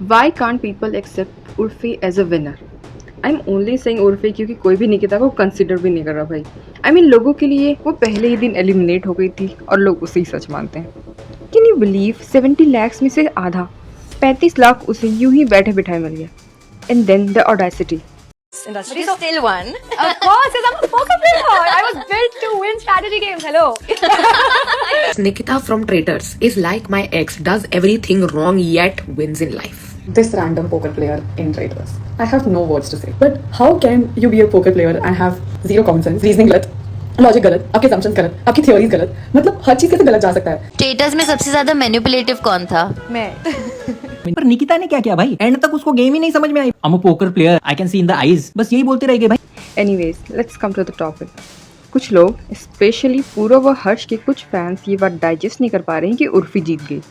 Why can't people accept Urfi as a winner? I'm only saying Urfi क्योंकि कोई भी निकिता को कंसिडर भी नहीं कर रहा भाई। लोगों के लिए वो पहले ही दिन एलिमिनेट हो गई थी और लोग उसे ही सच मानते हैं। कैन यू बिलीव 70 lakhs में से आधा 35 लाख उसे यूं ही बैठे बिठाए मिल गया। And then the audacity. But you still won. Of course, because I'm a poker player. I was built to win strategy games. Hello. Nikita from Traitors is like my ex, does everything wrong yet wins in life. This random poker player in Traitors. I have no words to say. But how can you be a poker player and have zero common sense, reasoning गलत, logic गलत, आपके assumptions गलत, आपकी theories गलत, मतलब हर चीज कैसे गलत जा सकता है? Traitors में सबसे ज्यादा मैनिपुलेटिव कौन था? मैं पर निकिता ने क्या किया भाई? एंड तक उसको गेम ही नहीं समझ में आई। I'm a poker player, I can see in the eyes. बस यही बोलते रह गए भाई। Anyways, let's come to the topic. कुछ लोग स्पेशली पूरव व हर्ष के कुछ फैंस ये बात डाइजेस्ट नहीं कर पा रहे हैं कि उर्फी जीत गई।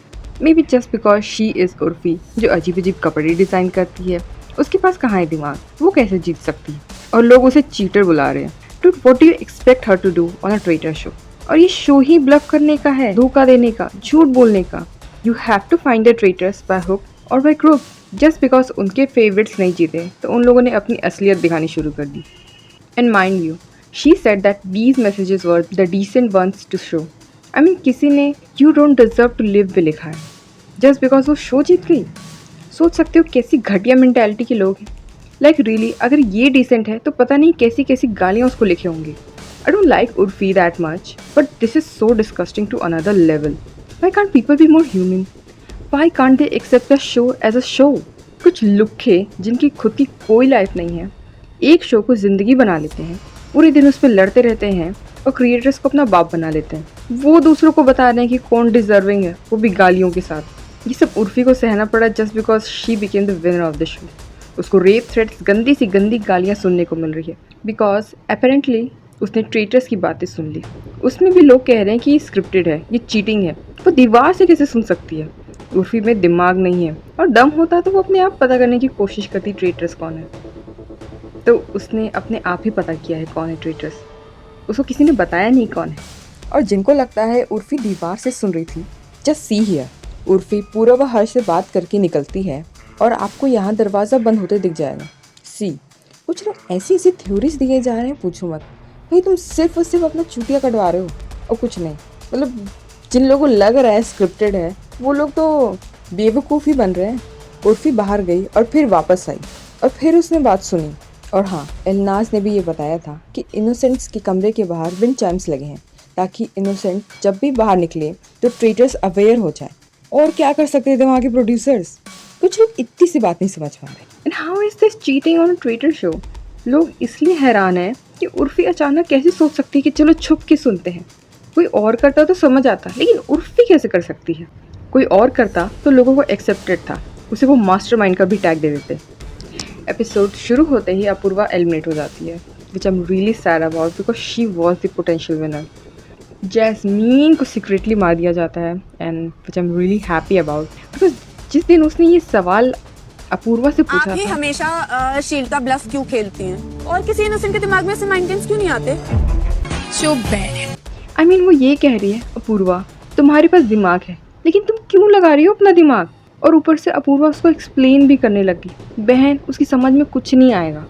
May be just because she is Urfi, जो अजीब अजीब कपड़े डिज़ाइन करती है। उसके पास कहाँ है दिमाग, वो कैसे जीत सकती है? और लोग उसे चीटर बुला रहे हैं। Dude, what do you expect her to do on a traitor show? और ये शो ही ब्लफ करने का है, धोखा देने का, झूठ बोलने का। You have to find the traitors by hook और बाय क्रूक। जस्ट बिकॉज उनके फेवरेट्स नहीं जीते तो उन लोगों ने अपनी असलियत दिखानी शुरू कर दी। And mind you, she said that these messages were the decent ones to show. I mean, किसी ने you don't deserve to live भी लिखा है जस्ट बिकॉज वो शो जीत गई। सोच सकते हो कैसी घटिया मेंटालिटी के लोग हैं। लाइक रियली, अगर ये डिसेंट है तो पता नहीं कैसी कैसी गालियाँ उसको लिखे होंगे। I don't like Urfi that much, but this is so disgusting to another level. Why can't people be more human? Why can't they accept a show as a show? कुछ लुक्खे जिनकी खुद की कोई लाइफ नहीं है, एक शो को ज़िंदगी बना लेते हैं, पूरे दिन उस पर लड़ते रहते हैं और क्रिएटर्स को अपना बाप बना लेते हैं। वो दूसरों को बता रहे हैं कि कौन डिजर्विंग है, वो भी गालियों के साथ। ये सब उर्फी को सहना पड़ा just because she became the winner of the show. उसको रेप थ्रेट्स, गंदी सी गंदी गालियाँ सुनने को मिल रही है बिकॉज अपेरेंटली उसने ट्रेटर्स की बातें सुन ली। उसमें भी लोग कह रहे हैं कि ये स्क्रिप्टेड है, ये चीटिंग है। वो दीवार से कैसे सुन सकती है? उर्फी में दिमाग नहीं है, और दम होता तो वो अपने आप पता करने की कोशिश करती ट्रेटर्स कौन है। तो उसने अपने आप ही पता किया है कौन है ट्रेटर्स। उसको किसी ने बताया नहीं कौन है। और जिनको लगता है उर्फी दीवार से सुन रही थी, जस्ट सी हियर, उर्फी पूरा व हर्ष से बात करके निकलती है और आपको यहाँ दरवाज़ा बंद होते दिख जाएगा। सी, कुछ लोग ऐसी ऐसी थ्योरीज दिए जा रहे हैं, पूछो मत भाई। तुम सिर्फ और सिर्फ अपना चूतिया कटवा रहे हो और कुछ नहीं। मतलब जिन लोगों को लग रहा है स्क्रिप्टेड है, वो लोग तो बेवकूफ़ ही बन रहे हैं। उर्फी बाहर गई और फिर वापस आई और फिर उसने बात सुनी। और हाँ, एलनाज ने भी ये बताया था कि इनोसेंट्स के कमरे के बाहर विंड चाइम्स लगे हैं ताकि इनोसेंट जब भी बाहर निकले तो ट्रेटर्स अवेयर हो जाए। और क्या कर सकते थे वहाँ के प्रोड्यूसर्स? कुछ लोग इतनी सी बात नहीं समझ पा रहे। And how is this cheating on a traitor show? लोग इसलिए हैरान हैं कि उर्फी अचानक कैसे सोच सकती है कि चलो छुप के सुनते हैं। कोई और करता तो समझ आता, लेकिन उर्फी कैसे कर सकती है? कोई और करता तो लोगों को एक्सेप्टेड था, उसे वो मास्टरमाइंड का भी टैग दे देते। एपिसोड शुरू होते ही अपूर्वा एलिमिनेट हो जाती है, which I am really sad about because she was the potential winner. Jasmin को सीक्रेटली मार दिया जाता है and which I am really happy about because जिस दिन उसने ये सवाल अपूर्वा से पूछा आप ही था, हमेशा शील का ब्लफ क्यों खेलती हैं? और किसी इनोसेंट के दिमाग में ऐसे माइंड क्यों नहीं आते? So bad. आई मीन वो ये कह रही है, अपूर्वा तुम्हारे पास दिमाग है लेकिन तुम क्यों लगा रही हो अपना दिमाग? और ऊपर से अपूर्वा उसको एक्सप्लेन भी करने लगी। बहन, उसकी समझ में कुछ नहीं आएगा।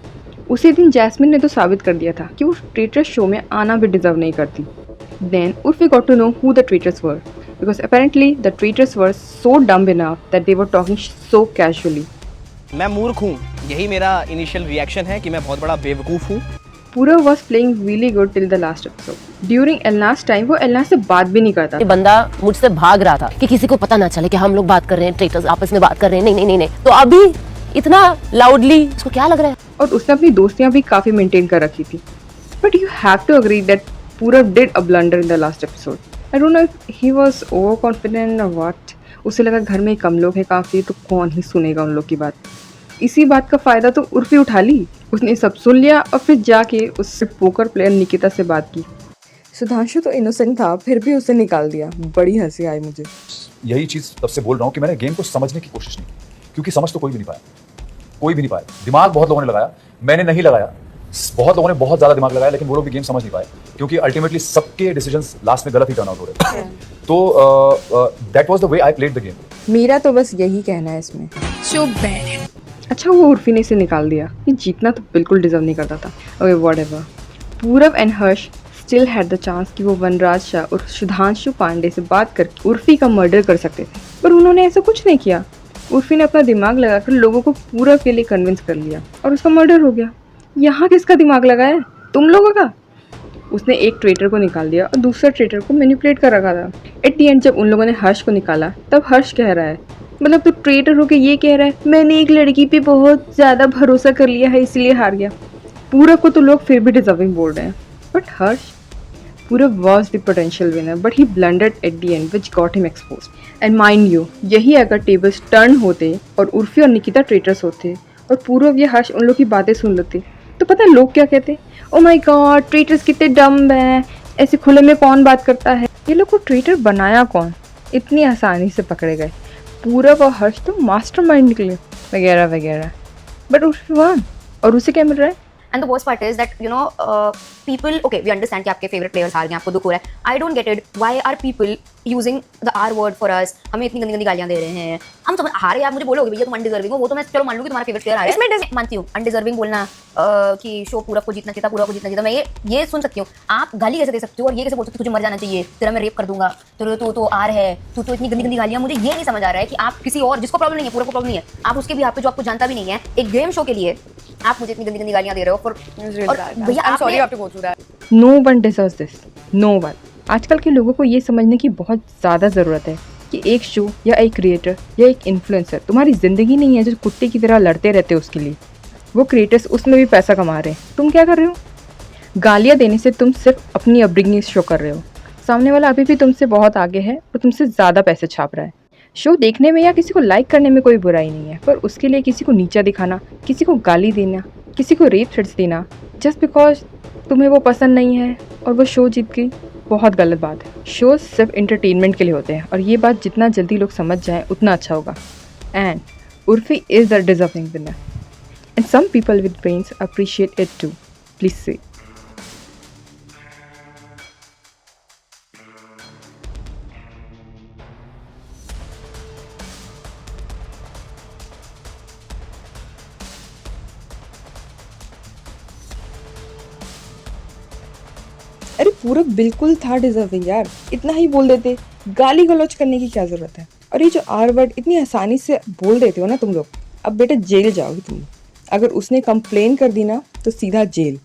उसी दिन जैस्मिन ने तो साबित कर दिया था कि वो ट्रेटर शो में आना भी डिजर्व नहीं करती। Then Urfi got to know who the traitors were because apparently the traitors were so dumb enough that they were talking so casually. मैं मूर्ख हूँ, यही मेरा इनिशियल रिएक्शन है कि मैं बहुत बड़ा बेवकूफ़ हूँ। Purav was playing really good till the last episode. During Elna's time, वो एलना से बात भी नहीं करता। ये बंदा मुझसे भाग रहा था कि किसी को पता ना चले कि हम लोग बात कर रहे हैं, ट्रेटर्स आपस में बात कर रहे हैं। नहीं नहीं नहीं नहीं, तो अभी इतना लाउडली उसको क्या लग रहा है? और उसने अपनी दोस्तियां भी काफी मेंटेन कर रखी थी। But you have to agree that Purav did a blunder in the last episode. I don't know if he was overconfident or what. उसे लगा घर में कम लोग हैं काफी, तो कौन ही सुनेगा उन लोग की बात। इसी बात का फायदा तो उर्फी उठा ली। उसने सब सुन लिया और फिर जाके उससे पोकर प्लेयर निकिता से बात की। सुधांशु तो इनोसेंट था, फिर भी उसे निकाल दिया। बड़ी हंसी आई मुझे। यही चीज़ तब से बोल रहा हूँ कि मैंने गेम को समझने की कोशिश नहीं की, क्योंकि समझ तो कोई भी नहीं पाया, कोई भी नहीं पाया। दिमाग बहुत लोगों ने लगाया, मैंने नहीं लगाया। बहुत लोगों ने बहुत ज़्यादा दिमाग लगाया, लेकिन वो लोग भी गेम समझ नहीं पाए, क्योंकि अल्टीमेटली सबके डिसीजंस लास्ट में गलत ही टर्न आउट हो रहे थे। तो that was the way I played the game. मेरा तो बस यही कहना है इसमें। So bad. अच्छा वो उर्फी ने इसे निकाल दिया, ये जीतना तो बिल्कुल डिजर्व नहीं करता था। Okay whatever. Purav and Harsh still had the chance कि वो वनराज शाह और सुधांशु पांडे से बात करके उर्फी का मर्डर कर सकते थे, पर उन्होंने ऐसा कुछ नहीं किया। उर्फी ने अपना दिमाग लगाकर लोगों को पूरव के लिए कन्विंस कर लिया और उसका मर्डर हो गया। यहाँ किसका दिमाग लगाया? तुम लोगों का। उसने एक ट्रेटर को निकाल दिया और दूसरा ट्रेटर को मैनिपुलेट कर रखा था। एट दी एंड जब उन लोगों ने हर्ष को निकाला तब हर्ष कह रहा है, मतलब तो ट्रेटर होके ये कह रहा है मैंने एक लड़की पे बहुत ज़्यादा भरोसा कर लिया है इसलिए हार गया। पूरव को तो लोग फिर भी डिजर्विंग बोल रहे हैं, but Harsh, Purav was the potential winner but he blundered at the end which got him exposed. And mind you, यही अगर टेबल्स टर्न होते और उर्फी और निकिता ट्रेटर्स होते और पूरव या हर्ष उन लोग की बातें सुन लेते तो पता है लोग क्या कहते? ओ माय गॉड, ट्रेटर्स कितने डम्ब हैं, ऐसे खुले में कौन बात करता है, ये लोग को ट्रेटर बनाया कौन, इतनी आसानी से पकड़े गए। पूरव और हर्ष तो मास्टरमाइंड निकले वगैरह वगैरह, बट उर्फी वन, और उसे क्या मिल रहा है? And the worst part is that people, okay, we understand कि आपके favorite players हार गए, आपको दुख हो रहा है। I don't get it. Why are people using the R word for us? हमें इतनी गंदी गंदी गालियाँ दे रहे हैं। हम तो हारे, आप मुझे बोलोगे भैया तुम undeserving हो, वो तो मैं चलो मान लूँ कि तुम्हारा favorite player हारे। इसमें मानती हूँ undeserving बोलना कि शो पूरव को जीतना चाहिए था, पूरव को जीतना चाहिए था, मैं ये सुन सकती हूँ। आप गाली कैसे दे सकते हो और ये कैसे बोल सकते हो तुझे मर जाना चाहिए, तेरा मैं रेप कर दूंगा, तेरे तो आर है, तू तो इतनी गंदी गंदी गालियाँ। मुझे ये नहीं समझ आ रहा है कि आप किसी और जिसको प्रॉब्लम नहीं है, पूरव को प्रॉब्लम नहीं है, आप उसके भी पे जो आपको जानता भी नहीं है, एक गेम शो के लिए आप मुझे इतनी गंदी गंदी गालियाँ दे रहे हो। भैया I'm sorry you have to go through that. No one deserves this. No one. आजकल के लोगों को ये समझने की बहुत ज़्यादा ज़रूरत है कि एक शो या एक क्रिएटर या एक इन्फ्लुएंसर तुम्हारी ज़िंदगी नहीं है जो कुत्ते की तरह लड़ते रहते हो उसके लिए। वो क्रिएटर्स उसमें भी पैसा कमा रहे हैं, तुम क्या कर रहे हो? गालियाँ देने से तुम सिर्फ अपनी अपब्रिंगिंग शो कर रहे हो। सामने वाला अभी भी तुमसे बहुत आगे है और तुमसे ज़्यादा पैसे छाप रहा है। शो देखने में या किसी को लाइक करने में कोई बुराई नहीं है, पर उसके लिए किसी को नीचा दिखाना, किसी को गाली देना, किसी को रेप थ्रेट्स देना जस्ट बिकॉज तुम्हें वो पसंद नहीं है और वो शो जीत गई, बहुत गलत बात है। शो सिर्फ एंटरटेनमेंट के लिए होते हैं और ये बात जितना जल्दी लोग समझ जाएं उतना अच्छा होगा। And Urfi is the deserving winner and some people with brains appreciate it too. Please say अरे पूरव बिल्कुल था डिजर्विंग यार, इतना ही बोल देते, गाली गलौज करने की क्या ज़रूरत है? और ये जो आर वर्ड इतनी आसानी से बोल देते हो ना तुम लोग, अब बेटा जेल जाओगे तुम। अगर उसने कंप्लेन कर दी ना तो सीधा जेल।